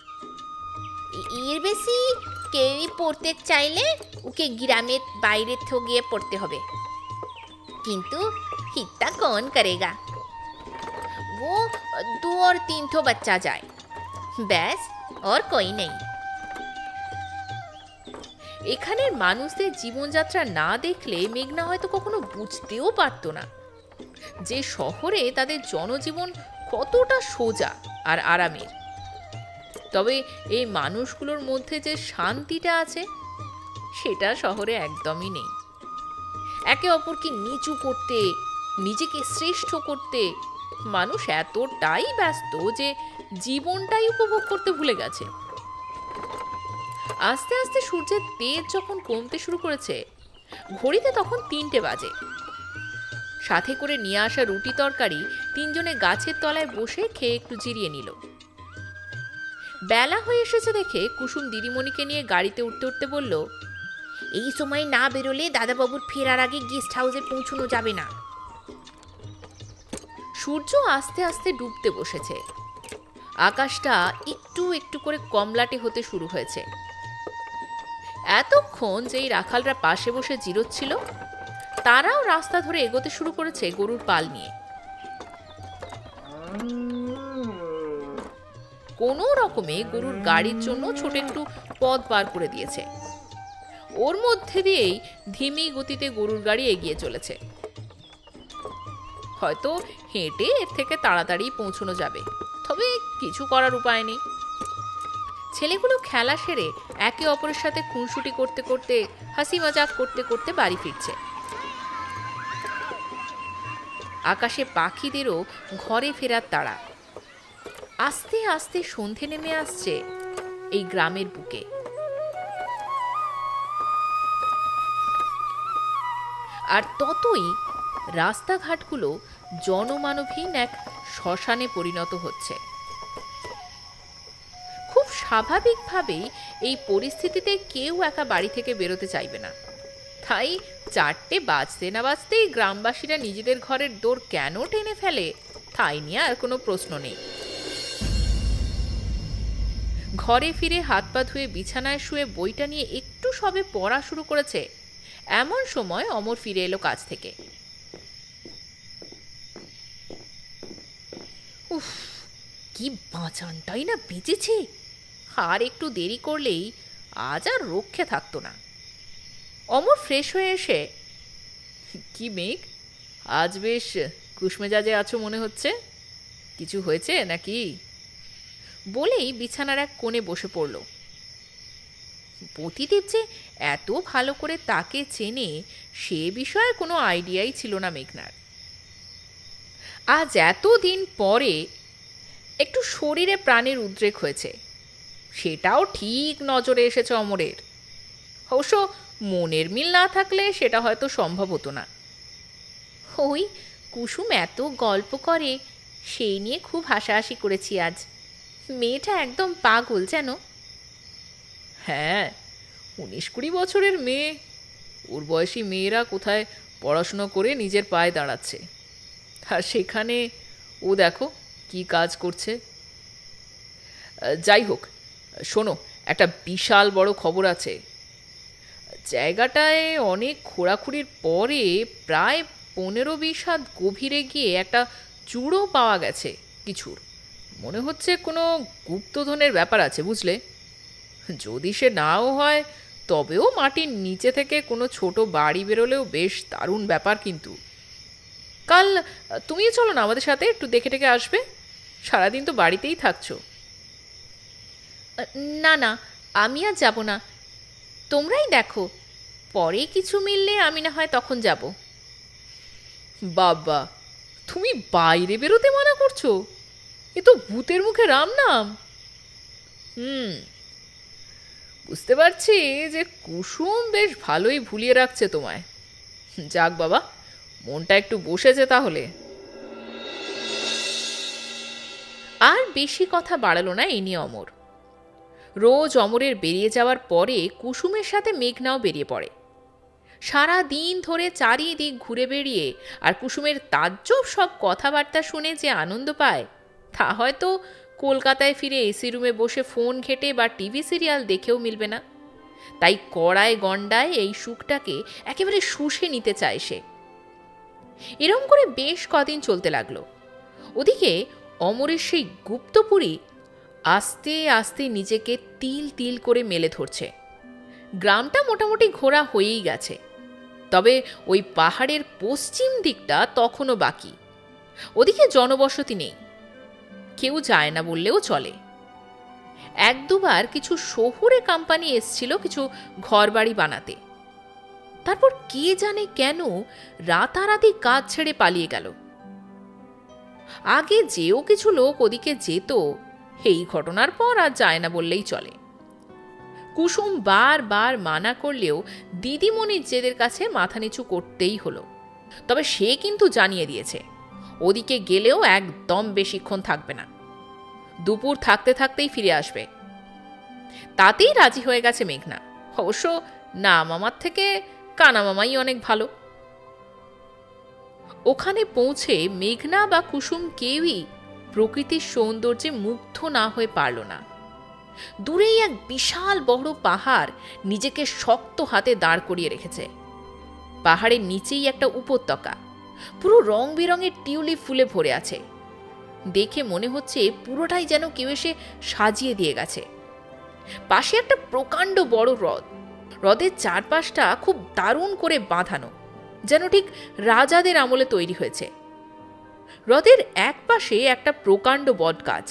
এর বেশি কেউই পড়তে চাইলে ওকে গ্রামের বাইরে থেকে গিয়ে পড়তে হবে, কিন্তু इतना कौन करेगा? वो 2 और 3 ठो बच्चा जाए, बस और कोई नहीं। এখানের মানুষদের জীবনযাত্রা না দেখলে মেঘনা হয়তো কখনো বুঝতেও পারতো না যে শহরে তাদের জনজীবন কতটা সোজা আর আরামের। তবে এই মানুষগুলোর মধ্যে যে শান্তিটা আছে সেটা শহরে একদমই নেই। একে অপরকে নিচু করতে, নিজেকে শ্রেষ্ঠ করতে মানুষ এতটাই ব্যস্ত যে জীবনটাই উপভোগ করতে ভুলে গেছে। আস্তে আস্তে সূর্যের তেজ যখন কমতে শুরু করেছে, ঘড়িতে তখন 3টে বাজে। সাথে করে নিয়ে আসা রুটি তরকারি তিনজনে গাছের তলায় বসে খেয়ে একটু জিরিয়ে নিল। বেলা হয়ে এসেছে দেখে কুসুম দিদিমণিকে নিয়ে গাড়িতে উঠতে উঠতে বলল, এই সময় না বেরোলে দাদাবাবুর ফেরার আগে গেস্ট হাউসে পৌঁছানো যাবে না। সূর্য আস্তে আস্তে ডুবতে বসেছে। আকাশটা একটু একটু করে কমলাটে হতে শুরু হয়েছে। এতক্ষণ যেই রাখালরা পাশে বসে জিরোচ্ছিল, তারাও রাস্তা ধরে এগোতে শুরু করেছে গরুর পাল নিয়ে। কোনো রকমে গরুর গাড়ির জন্য ছোট একটু পথ বার করে দিয়েছে। ওর মধ্যে দিয়েই ধিমি গতিতে গরুর গাড়ি এগিয়ে চলেছে। হয়তো হেঁটে এর থেকে তাড়াতাড়ি পৌঁছানো যাবে, তবে কিছু করার উপায় নেই। ছেলেগুলো খেলা সেরে একে অপরের সাথে খুনসুটি করতে করতে, হাসি মজাক করতে করতে বাড়ি ফিরছে। আকাশে পাখিদেরও ঘরে ফেরার তাড়া। আস্তে আস্তে সন্ধে নেমে আসছে এই গ্রামের বুকে। আর ততই রাস্তাঘাটগুলো জনমানবহীন এক শ্মশানে পরিণত হচ্ছে। খুব স্বাভাবিকভাবেই এই পরিস্থিতিতে কেউ একা বাড়ি থেকে বেরোতে চাইবে না। তাই 4টে বাজতে না বাজতেই গ্রামবাসীরা নিজেদের ঘরের দোর কেন টেনে ফেলে তাই নিয়ে আর কোনো প্রশ্ন নেই। ঘরে ফিরে হাত পা ধুয়ে বিছানায় শুয়ে বইটা নিয়ে একটু সবে পড়া শুরু করেছে, এমন সময় অমর ফিরে এলো কাজ থেকে। উফ, কি বাঁচানটাই না বেঁচেছে! আর একটু দেরি করলেই আজ আর রক্ষে থাকতো না। অমর ফ্রেশ হয়ে এসে, কি মেঘ, আজ বেশ কুশমেজাজে আছো মনে হচ্ছে, কিছু হয়েছে নাকি? বলেই বিছানার এক কোণে বসে পড়ল। পতিদেব যে এত ভালো করে তাকে চেনে সে বিষয়ে কোনো আইডিয়াই ছিল না মেঘনার। আজ এতদিন পরে একটু শরীরে প্রাণের উদ্রেক হয়েছে, সেটাও ঠিক নজরে এসেছে অমরের। অবশ্য মনের মিল না থাকলে সেটা হয়তো সম্ভব হতো না। ওই কুসুম এত গল্প করে, সেই নিয়ে খুব হাসাহাসি করেছি আজ। মেয়েটা একদম পাগল যেন। হ্যাঁ, 19-20 বছরের মেয়ে। ওর বয়সী মেয়েরা কোথায় পড়াশুনো করে নিজের পায়ে দাঁড়াচ্ছে, আর সেখানে ও দেখো কি কাজ করছে। যাই হোক, শোনো, একটা বিশাল বড় খবর আছে। জায়গাটায় অনেক খোঁড়াখুড়ির পরে প্রায় 15-20 হাত গভীরে গিয়ে একটা চূড়ো পাওয়া গেছে কিছুর। মনে হচ্ছে কোনো গুপ্তধনের ব্যাপার আছে, বুঝলে? যদি সে নাও হয়, তবেও মাটির নিচে থেকে কোনো ছোট বাড়ি বেরোলেও বেশ দারুণ ব্যাপার। কিন্তু কাল তুমিও চলো না আমাদের সাথে, একটু দেখে টেকে আসবে। সারাদিন তো বাড়িতেই থাকছো। না না, আমি আর যাব না, তোমরাই দেখো, পরে কিছু মিললে আমি না হয় তখন যাব। বাবা, তুমি বাইরে বেরোতে মানা করছো? এ তো ভূতের মুখে রাম নাম। বুঝতে পারছি যে কুসুম বেশ ভালোই ভুলিয়ে রাখছে তোমায়। যাক বাবা, মনটা একটু বসেছে তাহলে। আর বেশি কথা বাড়ালো না এই নিয়ে অমর। রোজ অমরের বেরিয়ে যাওয়ার পরে কুসুমের সাথে মেঘনাও বেরিয়ে পড়ে। সারা দিন ধরে চারিদিক ঘুরে বেড়িয়ে আর কুসুমের তাজ্জব সব কথাবার্তা শুনে যে আনন্দ পায় তা হয়তো কলকাতায় ফিরে এসি রুমে বসে ফোন ঘেঁটে বা টিভি সিরিয়াল দেখেও মিলবে না। তাই কড়ায় গন্ডায় এই সুখটাকে একেবারে শুষে নিতে চায় সে। এরম করে বেশ কদিন চলতে লাগলো। ওদিকে অমরের সেই গুপ্তপুরী আস্তে আস্তে নিজেকে তিল তিল করে মেলে ধরছে। গ্রামটা মোটামুটি ঘোরা হয়েই গেছে, তবে ওই পাহাড়ের পশ্চিম দিকটা তখনও বাকি। ওদিকে জনবসতি নেই, কেউ যায় না বললেও চলে। এক দুবার কিছু শহুরে কোম্পানি এসছিল কিছু ঘরবাড়ি বানাতে, তারপর কে জানে কেন রাতারাতি কাজ ছেড়ে পালিয়ে গেল। আগে যেও কিছু লোক ওদিকে যেত, এই ঘটনার পর আর যায় না বললেই চলে। কুসুম বারবার মানা করলেও দিদিমণির জেদের কাছে মাথা নিচু করতেই হলো। তবে সে কিন্তু জানিয়ে দিয়েছে ওদিকে গেলেও একদম বেশিক্ষণ থাকবে না, দুপুর থাকতে থাকতেই ফিরে আসবে। তাতেই রাজি হয়ে গেছে মেঘনা। অবশ্য না মামার থেকে কানা মামাই অনেক ভালো। ওখানে পৌঁছে মেঘনা বা কুসুম কেউই প্রকৃতির সৌন্দর্যে মুগ্ধ না হয়ে পারল না। দূরেই এক বিশাল বড় পাহাড় নিজেকে শক্ত হাতে দাঁড় করিয়ে রেখেছে। পাহাড়ের নিচেই একটা উপত্যকা, পুরো রং বেরঙের টিউলিপ ফুলে ভরে আছে। দেখে মনে হচ্ছে পুরোটাই যেন কেউ এসে সাজিয়ে দিয়ে গেছে। পাশে একটা প্রকাণ্ড বড় হ্রদ, হ্রদের চারপাশটা খুব দারুণ করে বাঁধানো, যেন ঠিক রাজাদের আমলে তৈরি হয়েছে। হ্রদের এক পাশে একটা প্রকাণ্ড বট গাছ,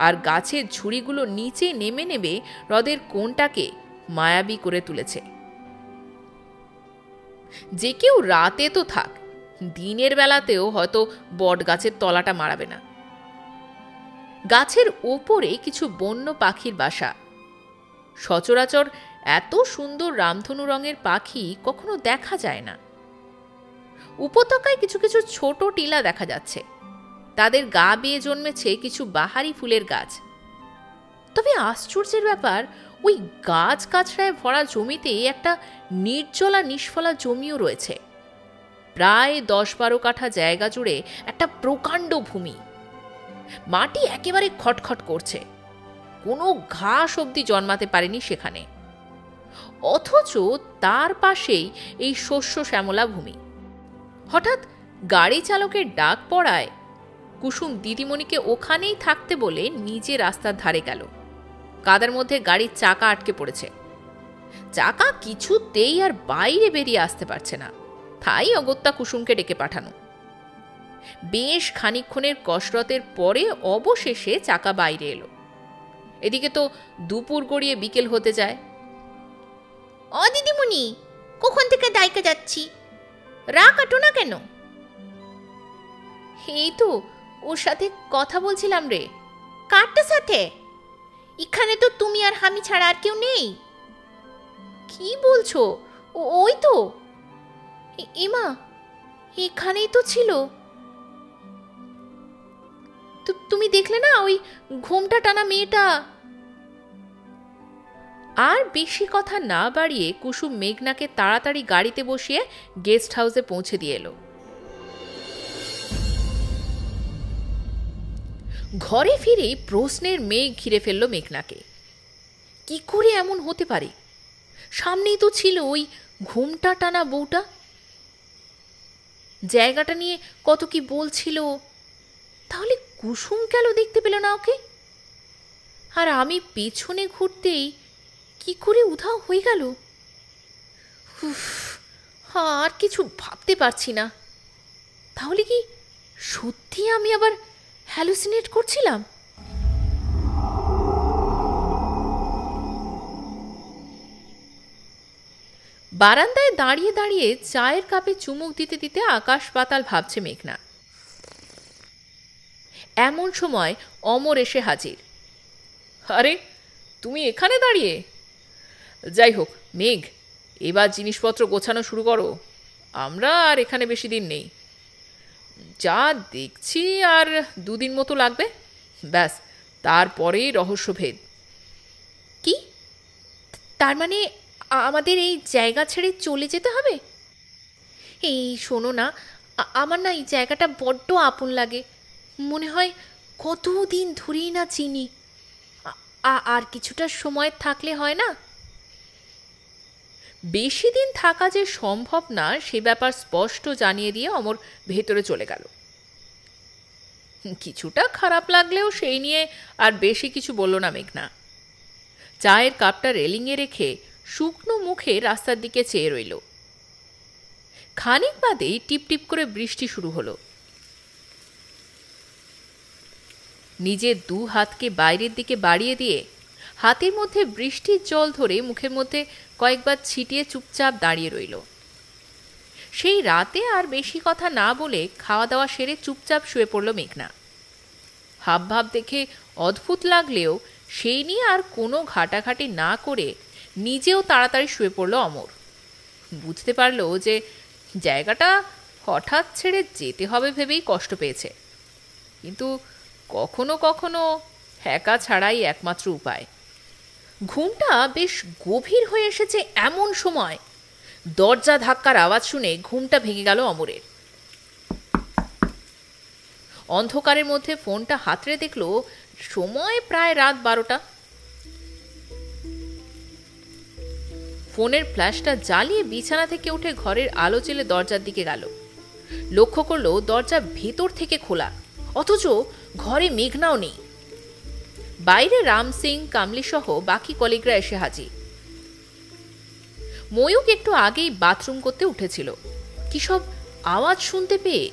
আর গাছের ঝুড়িগুলো নিচে নেমে নেমে হ্রদের কোণটাকে মায়াবী করে তুলেছে। যে কেউ রাতে তো থাক, দিনের বেলাতেও হয়তো বট গাছের তলাটা মারাবে না। গাছের ওপরে কিছু বন্য পাখির বাসা। সচরাচর এত সুন্দর রামধনু রঙের পাখি কখনো দেখা যায় না। উপত্যকায় কিছু কিছু ছোট টিলা দেখা যাচ্ছে, তাদের গা বেয়ে জন্মেছে কিছু বাহারি ফুলের গাছ। তবে আশ্চর্যের ব্যাপার, ওই গাছ গাছড়ায় ভরা জমিতে একটা নির্জলা নিষ্ফলা জমিও রয়েছে। প্রায় 10-12 কাঠা জায়গা জুড়ে একটা প্রকাণ্ড ভূমি। মাটি একেবারে খটখট করছে, কোনো ঘাস অবধি জন্মাতে পারেনি সেখানে। অথচ তার পাশেই এই শস্য শ্যামলা ভূমি। হঠাৎ গাড়ি চালকের ডাক পড়ায় কুসুম দিদিমণিকে ওখানেই থাকতে বলে নিজে রাস্তার ধারে গেল। কাদার মধ্যে গাড়ির চাকা আটকে পড়েছে, চাকা কিছুতেই আর বাইরে বেরিয়ে আসতে পারছে না। তাই অগত্যা কুসুমকে ডেকে পাঠানো। বেশ খানিকক্ষণের কসরতের পরে অবশেষে চাকা বাইরে এলো। এদিকে তো দুপুর গড়িয়ে বিকেল হতে যায়। ও দিদিমণি, কখন থেকে দাইকে যাচ্ছি, রা কাটো না কেন? এই তো ওর সাথে কথা বলছিলাম রে। কারটার সাথে? এখানে তো তুমি আর আমি ছাড়া আর কেউ নেই। কি বলছো? ওই তো এমা, এখানেই তো ছিল। তুমি দেখলে না ওই ঘোমটা টানা মেয়েটা? আর বেশি কথা না বাড়িয়ে কুসুম মেঘনাকে তাড়াতাড়ি গাড়িতে বসিয়ে গেস্ট হাউসে পৌঁছে দিয়ে এলো। ঘরে ফিরেই প্রশ্নের মেঘ ঘিরে ফেলল মেঘনাকে। কি করে এমন হতে পারে? সামনেই তো ছিল ওই ঘোমটা টানা বউটা, জায়গাটা নিয়ে কত কি বলছিল। তাহলে কুসুম কেন দেখতে পেল না ওকে? আর আমি পেছনে ঘুরতেই কি করে উধাও হয়ে গেল? আর কিছু ভাবতে পারছি না। তাহলে কি সত্যি আমি আবার হ্যালুসিনেট করছিলাম? বারান্দায় দাঁড়িয়ে দাঁড়িয়ে চায়ের কাপে চুমুক দিতে দিতে আকাশ পাতাল ভাবছে মেঘনা। এমন সময় অমর এসে হাজির। আরে তুমি এখানে দাঁড়িয়ে? যাই হোক মেঘ, এবার জিনিসপত্র গোছানো শুরু করো, আমরা আর এখানে বেশি দিন নেই। যা দেখছি আর 2 দিন মতো লাগবে, ব্যাস তারপরেই রহস্যভেদ। কি? তার মানে আমাদের এই জায়গা ছেড়ে চলে যেতে হবে? এই শোনো না, আমার না এই জায়গাটা বড্ড আপন লাগে। মনে হয় কতদিন ধরেই না চিনি। আর কিছুটা সময় থাকলে হয় না? বেশি দিন থাকা যে সম্ভব না সে ব্যাপার স্পষ্ট জানিয়ে দিয়ে অমর ভেতরে চলে গেল। কিছুটা খারাপ লাগলেও সেই নিয়ে আর বেশি কিছু বলল না মেঘনা। চায়ের কাপটা রেলিংয়ে রেখে শুকনো মুখে রাস্তার দিকে চেয়ে রইল। খানিক বাদেই টিপটিপ করে বৃষ্টি শুরু হলো। নিজের দু হাতকে বাইরের দিকে বাড়িয়ে দিয়ে হাতের মধ্যে বৃষ্টির জল ধরে মুখের মধ্যে কয়েকবার ছিটিয়ে চুপচাপ দাঁড়িয়ে রইল। সেই রাতে আর বেশি কথা না বলে খাওয়া দাওয়া সেরে চুপচাপ শুয়ে পড়ল মেঘনা। হাবভাব দেখে অদ্ভুত লাগলেও সেই নিয়ে আর কোনো ঘাটাঘাটি না করে নিজেও তাড়াতাড়ি শুয়ে পড়ল অমর। বুঝতে পারল যে জায়গাটা হঠাৎ ছেড়ে যেতে হবে ভেবেই কষ্ট পেয়েছে, কিন্তু কখনো কখনো একা ছাড়াই একমাত্র উপায়। ঘুমটা বেশ গভীর হয়ে এসেছে এমন সময় দরজা ধাক্কার আওয়াজ শুনে ঘুমটা ভেঙে গেল অমরের। অন্ধকারের মধ্যে ফোনটা হাতড়ে দেখল সময় প্রায় রাত 12টা। ফোনের ফ্ল্যাশটা জ্বালিয়ে বিছানা থেকে উঠে ঘরের আলো জ্বেলে দরজার দিকে গেল। লক্ষ্য করল দরজা ভেতর থেকে খোলা, অথচ ঘরে মেঘনাও নেই। বাইরে রাম সিং, কামলি সহ বাকি কলিগরা এসে হাজির। ময়ূক একটু আগেই বাথরুম করতে উঠেছিল। কি সব আওয়াজ শুনতে পেয়ে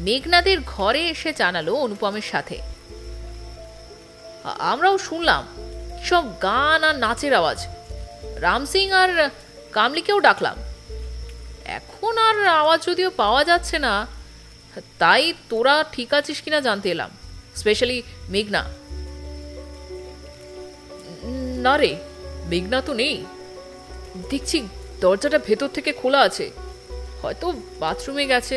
মেঘনাদের ঘরে এসে জানালো অনুপমের সাথে। আমরাও শুনলাম সব গান আর নাচের আওয়াজ। রাম সিং আর কামলিকেও ডাকলাম, এখন আর আওয়াজ যদিও পাওয়া যাচ্ছে না, তাই তোরা ঠিক আছিস কিনা জানতে এলাম, স্পেশালি মেঘনা। না রে, মেঘনা তো নেই। দেখছি দরজাটা ভেতর থেকে খোলা আছে, হয়তো বাথরুমে গেছে।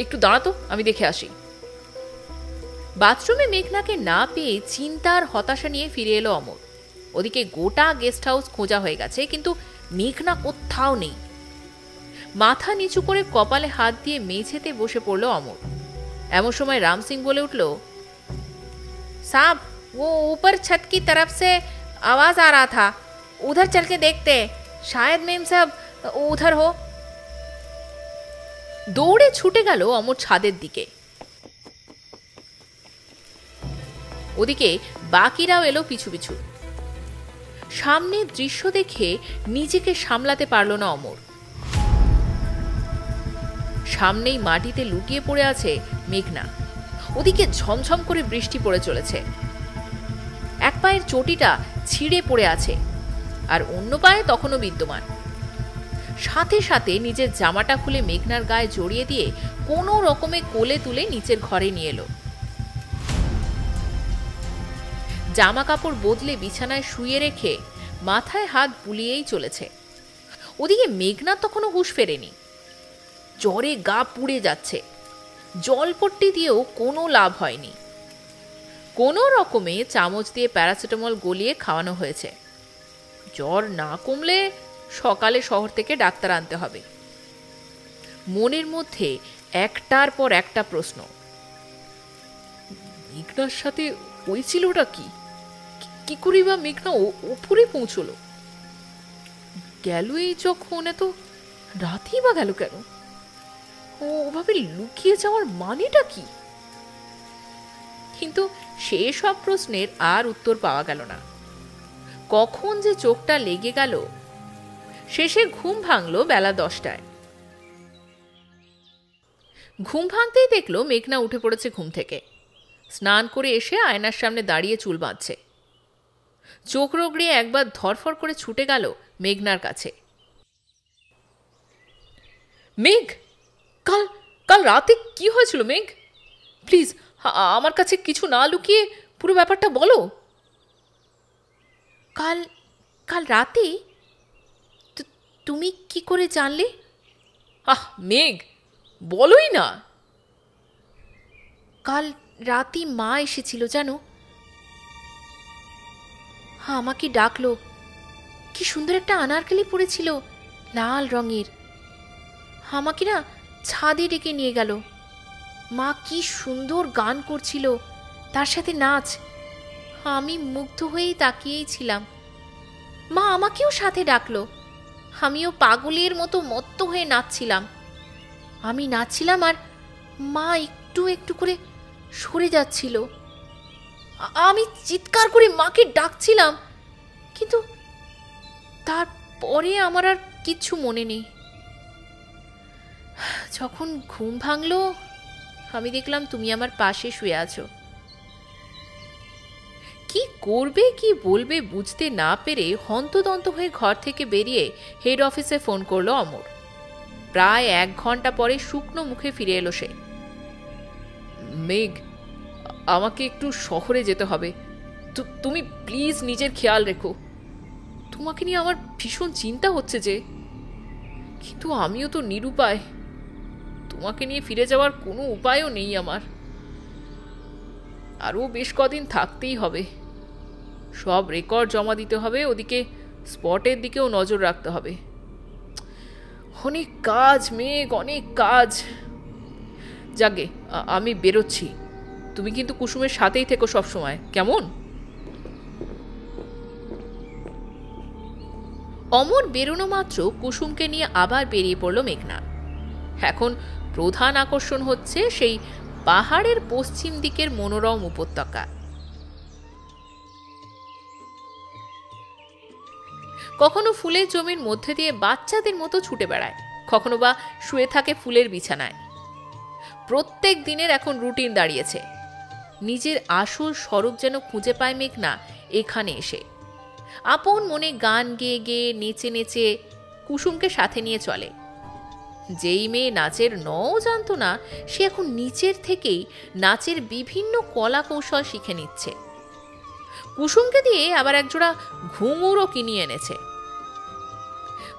একটু দাঁড়াতো, আমি দেখে আসি। বাথরুমে মেঘনাকে না পেয়ে চিন্তার হতাশা নিয়ে ফিরে এলো অমর। ওদিকে গোটা গেস্ট হাউস খোঁজা হয়ে গেছে, কিন্তু মেঘনা কোথাও নেই। মাথা নিচু করে কপালে হাত দিয়ে মেঝেতে বসে পড়ল অমর। এমন সময় রাম সিং বলে উঠল, साहब वो ऊपर छत की तरफ से आवाज आ रहा था, उधर चल के देखते, शायद मेम साहब उधर हो। দৌড়ে ছুটে গেল অমর ছাদের দিকে। ওদিকে বাকিরাও এলো পিছু পিছু। সামনের দৃশ্য দেখে নিজেকে সামলাতে পারল না অমর। সামনেই মাটিতে লুটিয়ে পড়ে আছে মেঘনা। ওদিকে ঝমঝম করে বৃষ্টি পড়ে চলেছে। এক পায়ের চটিটা ছিঁড়ে পড়ে আছে, আর অন্য পায়ে তখনও বিদ্যমান। সাথে সাথে নিজের জামাটা খুলে মেঘনার গায়ে জড়িয়ে দিয়ে কোনো রকমে কোলে তুলে নিচের ঘরে নিয়ে এলো। জামা কাপড় বদলে বিছানায় শুয়ে রেখে মাথায় হাত বুলিয়েই চলেছে। ওদিকে মেঘনা তখনও হুঁশ ফেরেনি। জ্বরে গা পুড়ে যাচ্ছে। জলপট্টি দিয়েও কোনো লাভ হয়নি। কোনো রকমে চামচ দিয়ে প্যারাসিটামল গলিয়ে খাওয়ানো হয়েছে। জ্বর না কমলে সকালে শহর থেকে ডাক্তার আনতে হবে। মনের মধ্যে একটার পর একটা প্রশ্ন। মেঘনার সাথে হয়েছিলটা কি? কি করেই বা মেঘনা উপরে পৌঁছলো? গেল এই যখন, এত রাতেই বা গেল কেন? ওভাবে লুকিয়ে যাওয়ার মানেটা কি? কিন্তু সেসব প্রশ্নের আর উত্তর পাওয়া গেল না। কখন যে চোখটা লেগে গেল। শেষে ঘুম ভাঙল বেলা 10টায়। ঘুম ভাঙতেই দেখলো মেঘনা উঠে পড়েছে ঘুম থেকে। স্নান করে এসে আয়নার সামনে দাঁড়িয়ে চুল বাঁধছে। চোখ রগড়িয়ে একবার ধরফর করে ছুটে গেল মেঘনার কাছে। মেঘ, কাল কাল রাতে কি হয়েছিল মেঘ? প্লিজ আমার কাছে কিছু না লুকিয়ে পুরো ব্যাপারটা বলো। কাল কাল রাতে? তুমি কি করে জানলে? আহ মেঘ, বলোই না। কাল রাতে মা এসেছিল জানো। আমাকে ডাকলো। কি সুন্দর একটা আনারকলি পরেছিল, লাল রঙের। আমাকে না ছাদে ডেকে নিয়ে গেল। মা কি সুন্দর গান করছিল, তার সাথে নাচ। আমি মুগ্ধ হয়েই তাকিয়েই ছিলাম। মা আমাকেও সাথে ডাকলো। আমিও পাগলের মতো মত্ত হয়ে নাচছিলাম। আমি নাচছিলাম আর মা একটু একটু করে সরে যাচ্ছিল। আমি চিৎকার করে মাকে ডাকছিলাম, কিন্তু তারপরে আমার আর কিচ্ছু মনে নেই। যখন ঘুম ভাঙলো আমি দেখলাম তুমি আমার পাশে শুয়ে আছো। কি করবে কি বলবে বুঝতে না পেরে হন্তদন্ত হয়ে ঘর থেকে বেরিয়ে হেড অফিসে ফোন করলো অমর। প্রায় 1 ঘন্টা পরে শুকনো মুখে ফিরে এলো সে। মেঘ, আমাকে একটু শহরে যেতে হবে। তুমি প্লিজ নিজের খেয়াল রেখো। তোমাকে নিয়ে আমার ভীষণ চিন্তা হচ্ছে যে, কিন্তু আমিও তো নিরুপায়। তোমাকে নিয়ে ফিরে যাওয়ার কোনো উপায়ও নেই আমার। আরও বেশ কদিন থাকতেই হবে। সব রেকর্ড জমা দিতে হবে, ওদিকে স্পটের দিকেও নজর রাখতে হবে। অনেক কাজ মেঘ, অনেক কাজ। যাগে, আমি বেরোচ্ছি। তুমি কিন্তু কুসুমের সাথেই থেকো সবসময়, কেমন? অমর বেরোনো মাত্র কুসুমকে নিয়ে আবার বেরিয়ে পড়ল মেঘনা। এখন প্রধান আকর্ষণ হচ্ছে সেই পাহাড়ের পশ্চিম দিকের মনোরম উপত্যকা। কখনো ফুলের জমির মধ্যে দিয়ে বাচ্চাদের মতো ছুটে বেড়ায়, কখনো বা শুয়ে থাকে ফুলের বিছানায়। প্রত্যেক দিনের এখন রুটিন দাঁড়িয়েছে। নিজের আসল স্বরূপ যেন খুঁজে পায় মেঘনা এখানে এসে। আপন মনে গান গেয়ে গেয়ে নেচে নেচে কুসুমকে সাথে নিয়ে চলে। যেই মেয়ে নাচের নও জানতো না, সে এখন নিচের থেকেই নাচের বিভিন্ন কলা কৌশল শিখে নিচ্ছে। কুসুমকে দিয়ে আবার একজোড়া ঘুঙুরও কিনিয়ে এনেছে।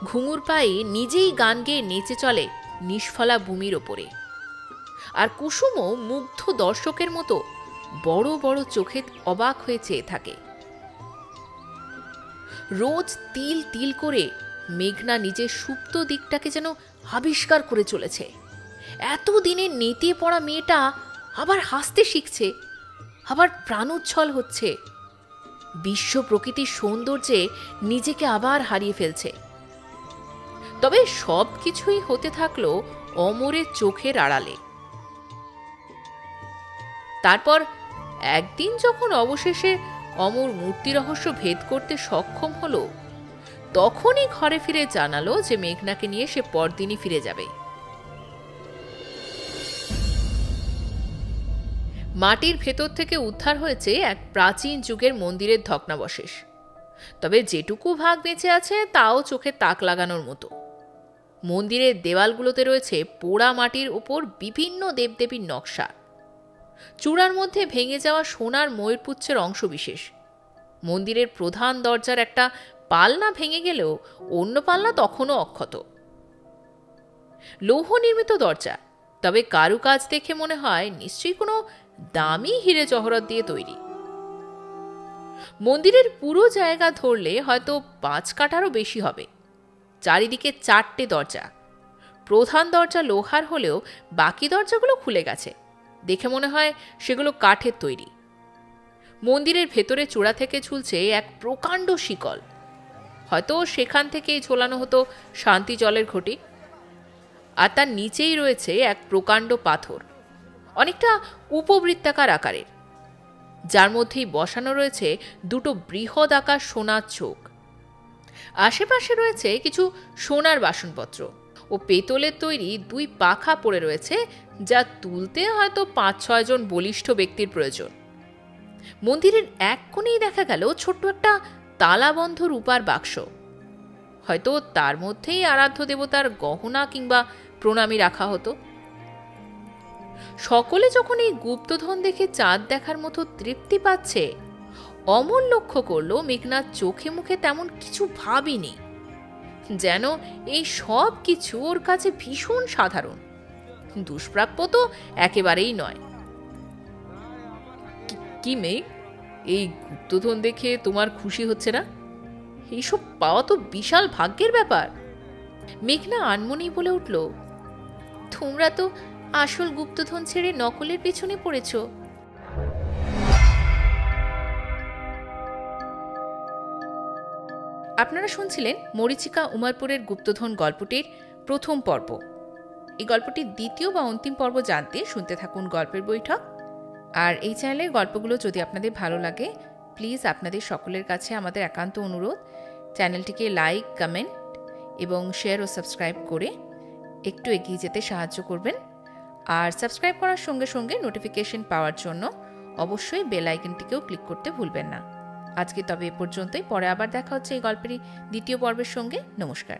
ঘুঙুর পায়ে নিজেই গান গেয়ে নেচে চলে নিষ্ফলা ভূমির ওপরে। আর কুসুমও মুগ্ধ দর্শকের মতো বড় বড় চোখে অবাক হয়ে চেয়ে থাকে। রোজ তিল তিল করে মেঘনা নিজের সুপ্ত দিকটাকে যেন আবিষ্কার করে চলেছে। এতদিনে নেতিয়ে পড়া মেয়েটা আবার হাসতে শিখছে, আবার প্রাণোচ্ছল হচ্ছে। বিশ্ব প্রকৃতির সৌন্দর্যে নিজেকে আবার হারিয়ে ফেলছে। তবে সব কিছুই হতে থাকলো অমরের চোখের আড়ালে। তারপর একদিন যখন অবশেষে অমর মূর্তি রহস্য ভেদ করতে সক্ষম হলো, তখনই ঘরে ফিরে জানালো যে মেঘনাকে নিয়ে সে পরদিনই ফিরে যাবে। মাটির ভেতর থেকে উদ্ধার হয়েছে এক প্রাচীন যুগের মন্দিরের ভগ্নাবশেষ। তবে যেটুকু ভাগ বেঁচে আছে তাও চোখে তাক লাগানোর মতো। মন্দিরের দেওয়ালগুলোতে রয়েছে পোড়া মাটির ওপর বিভিন্ন দেবদেবীর নকশা। চূড়ার মধ্যে ভেঙে যাওয়া সোনার ময়ূরপুচ্ছের অংশবিশেষ। মন্দিরের প্রধান দরজার একটা পালনা ভেঙে গেলেও অন্য পালনা তখনও অক্ষত। লৌহ নির্মিত দরজা, তবে কারুকাজ দেখে মনে হয় নিশ্চয়ই কোনো দামি হিরে জহরত দিয়ে তৈরি। মন্দিরের পুরো জায়গা ধরলে হয়তো 5 কাঠারও বেশি হবে। চারিদিকে 4টে দরজা। প্রধান দরজা লোহার হলেও বাকি দরজাগুলো খুলে গেছে। দেখে মনে হয় সেগুলো কাঠের তৈরি। মন্দিরের ভেতরে চূড়া থেকে ঝুলছে এক প্রকাণ্ড শিকল। হয়তো সেখান থেকেই ঝোলানো হতো শান্তি জলের ঘটি। আর তার নিচেই রয়েছে এক প্রকাণ্ড পাথর, অনেকটা উপবৃত্তাকার আকারের, যার মধ্যেই বসানো রয়েছে 2টো বৃহৎ আকার সোনার চোখ। আশেপাশে রয়েছে কিছু সোনার বাসনপত্র ও পেতলের তৈরি 2 পাখা পড়ে রয়েছে, যা তুলতে হয়তো 5-6 জন বলিষ্ঠ ব্যক্তির প্রয়োজন। মন্দিরের এক কোণেই দেখা গেল ছোট্ট একটা তালাবন্ধ রূপার বাক্স। হয়তো তার মধ্যেই আরাধ্য দেবতার গহনা কিংবা প্রণামী রাখা হতো। সকলে যখন এই গুপ্তধন দেখে চাঁদ দেখার মতো তৃপ্তি পাচ্ছে, অমর লক্ষ্য করল মেঘনার চোখে মুখে তেমন কিছু ভাবই নেই। যেন এই সব কিছু ওর কাছে ভীষণ সাধারণ, দুষ্প্রাপ্য তো একেবারেই নয়। কি মেঘ, এই গুপ্তধন দেখে তোমার খুশি হচ্ছে না? এইসব পাওয়া তো বিশাল ভাগ্যের ব্যাপার। মেঘনা আনমনেই বলে উঠল, তোমরা তো আসল গুপ্তধন ছেড়ে নকলের পেছনে পড়েছ। আপনারা শুনছিলেন মরীচিকা উমারপুরের গুপ্তধন গল্পটির প্রথম পর্ব। এই গল্পটির দ্বিতীয় বা অন্তিম পর্ব জানতে শুনতে থাকুন গল্পের বৈঠক। আর এই চ্যানেলের গল্পগুলো যদি আপনাদের ভালো লাগে, প্লিজ আপনাদের সকলের কাছে আমাদের একান্ত অনুরোধ, চ্যানেলটিকে লাইক, কমেন্ট এবং শেয়ার ও সাবস্ক্রাইব করে একটু এগিয়ে যেতে সাহায্য করবেন। আর সাবস্ক্রাইব করার সঙ্গে সঙ্গে নোটিফিকেশন পাওয়ার জন্য অবশ্যই বেল আইকনটিকেও ক্লিক করতে ভুলবেন না। আজকে তবে এ পর্যন্তই। পরে আবার দেখা হচ্ছে এই গল্পেরই দ্বিতীয় পর্বের সঙ্গে। নমস্কার।